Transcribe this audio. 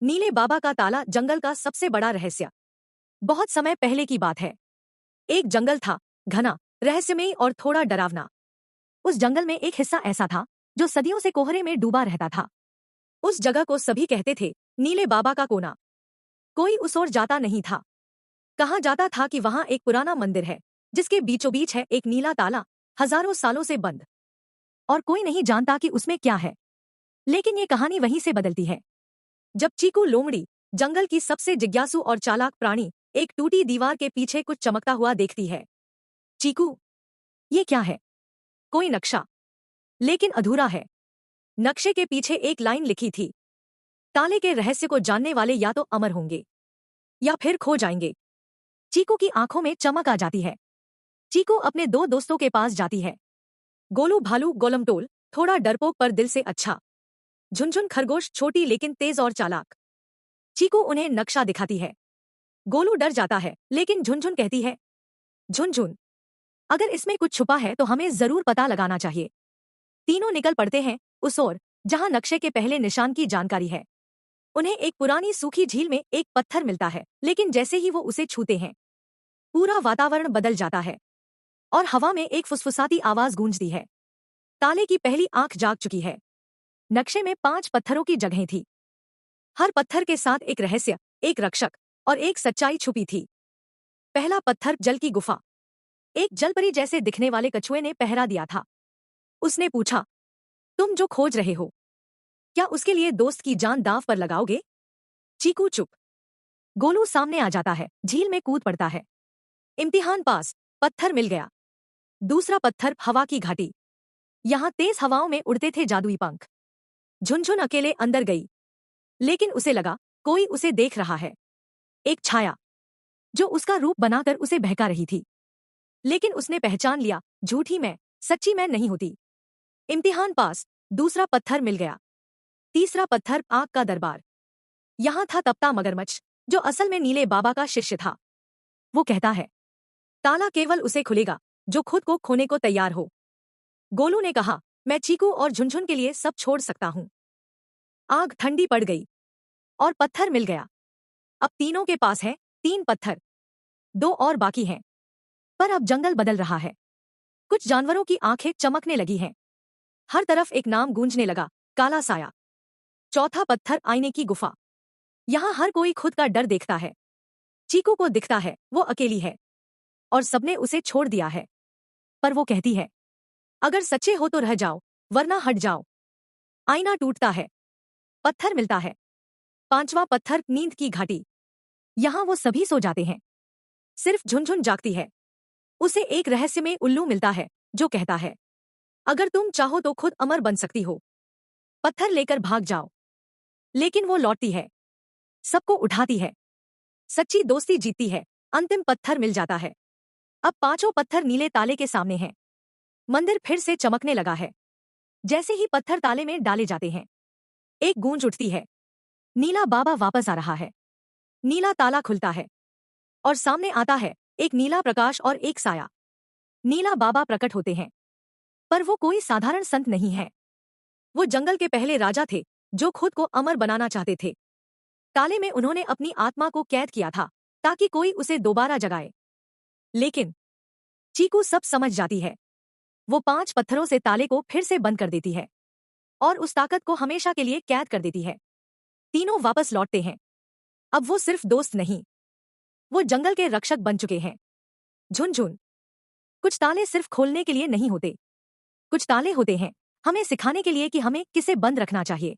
नीले बाबा का ताला जंगल का सबसे बड़ा रहस्य। बहुत समय पहले की बात है। एक जंगल था, घना, रहस्यमयी और थोड़ा डरावना। उस जंगल में एक हिस्सा ऐसा था जो सदियों से कोहरे में डूबा रहता था। उस जगह को सभी कहते थे नीले बाबा का कोना। कोई उस ओर जाता नहीं था। कहा जाता था कि वहां एक पुराना मंदिर है जिसके बीचों बीच है एक नीला ताला, हजारों सालों से बंद। और कोई नहीं जानता कि उसमें क्या है। लेकिन ये कहानी वहीं से बदलती है जब चीकू लोमड़ी, जंगल की सबसे जिज्ञासु और चालाक प्राणी, एक टूटी दीवार के पीछे कुछ चमकता हुआ देखती है। चीकू, ये क्या है? कोई नक्शा, लेकिन अधूरा है। नक्शे के पीछे एक लाइन लिखी थी, ताले के रहस्य को जानने वाले या तो अमर होंगे या फिर खो जाएंगे। चीकू की आंखों में चमक आ जाती है। चीकू अपने दो दोस्तों के पास जाती है। गोलू भालू गोलमटोल, थोड़ा डरपोक पर दिल से अच्छा। झुनझुन खरगोश, छोटी लेकिन तेज और चालाक। चीकू उन्हें नक्शा दिखाती है। गोलू डर जाता है, लेकिन झुनझुन कहती है, झुनझुन, अगर इसमें कुछ छुपा है तो हमें जरूर पता लगाना चाहिए। तीनों निकल पड़ते हैं उस ओर जहां नक्शे के पहले निशान की जानकारी है। उन्हें एक पुरानी सूखी झील में एक पत्थर मिलता है, लेकिन जैसे ही वो उसे छूते हैं पूरा वातावरण बदल जाता है और हवा में एक फुसफुसाती आवाज गूंजती है। ताले की पहली आंख जाग चुकी है। नक्शे में 5 पत्थरों की जगहें थी। हर पत्थर के साथ एक रहस्य, एक रक्षक और एक सच्चाई छुपी थी। पहला पत्थर, जल की गुफा। एक जलपरी जैसे दिखने वाले कछुए ने पहरा दिया था। उसने पूछा, तुम जो खोज रहे हो, क्या उसके लिए दोस्त की जान दांव पर लगाओगे? चीकू चुप। गोलू सामने आ जाता है, झील में कूद पड़ता है। इम्तिहान पास, पत्थर मिल गया। दूसरा पत्थर, हवा की घाटी। यहाँ तेज हवाओं में उड़ते थे जादुई पंख। झुनझुन अकेले अंदर गई, लेकिन उसे लगा कोई उसे देख रहा है। एक छाया जो उसका रूप बनाकर उसे बहका रही थी। लेकिन उसने पहचान लिया, झूठी मैं, सच्ची मैं नहीं होती। इम्तिहान पास, दूसरा पत्थर मिल गया। तीसरा पत्थर, आग का दरबार। यहाँ था तपता मगरमच्छ, जो असल में नीले बाबा का शिष्य था। वो कहता है, ताला केवल उसे खुलेगा जो खुद को खोने को तैयार हो। गोलू ने कहा, मैं चीकू और झुनझुन के लिए सब छोड़ सकता हूँ। आग ठंडी पड़ गई और पत्थर मिल गया। अब तीनों के पास है 3 पत्थर, 2 और बाकी हैं। पर अब जंगल बदल रहा है। कुछ जानवरों की आंखें चमकने लगी हैं। हर तरफ एक नाम गूंजने लगा, काला साया। चौथा पत्थर, आईने की गुफा। यहाँ हर कोई खुद का डर देखता है। चीकू को दिखता है वो अकेली है और सबने उसे छोड़ दिया है। पर वो कहती है, अगर सच्चे हो तो रह जाओ, वरना हट जाओ। आईना टूटता है, पत्थर मिलता है। 5वां पत्थर, नींद की घाटी। यहाँ वो सभी सो जाते हैं, सिर्फ झुनझुन जागती है। उसे एक रहस्य में उल्लू मिलता है जो कहता है, अगर तुम चाहो तो खुद अमर बन सकती हो। पत्थर लेकर भाग जाओ। लेकिन वो लौटती है, सबको उठाती है। सच्ची दोस्ती जीतती है। अंतिम पत्थर मिल जाता है। अब 5 पत्थर नीले ताले के सामने हैं। मंदिर फिर से चमकने लगा है। जैसे ही पत्थर ताले में डाले जाते हैं, एक गूंज उठती है, नीला बाबा वापस आ रहा है। नीला ताला खुलता है और सामने आता है एक नीला प्रकाश और एक साया। नीला बाबा प्रकट होते हैं, पर वो कोई साधारण संत नहीं है। वो जंगल के पहले राजा थे जो खुद को अमर बनाना चाहते थे। ताले में उन्होंने अपनी आत्मा को कैद किया था ताकि कोई उसे दोबारा जगाए। लेकिन चीकू सब समझ जाती है। वो 5 पत्थरों से ताले को फिर से बंद कर देती है और उस ताकत को हमेशा के लिए कैद कर देती है। तीनों वापस लौटते हैं। अब वो सिर्फ दोस्त नहीं, वो जंगल के रक्षक बन चुके हैं। झुनझुन, कुछ ताले सिर्फ खोलने के लिए नहीं होते। कुछ ताले होते हैं हमें सिखाने के लिए कि हमें किसे बंद रखना चाहिए।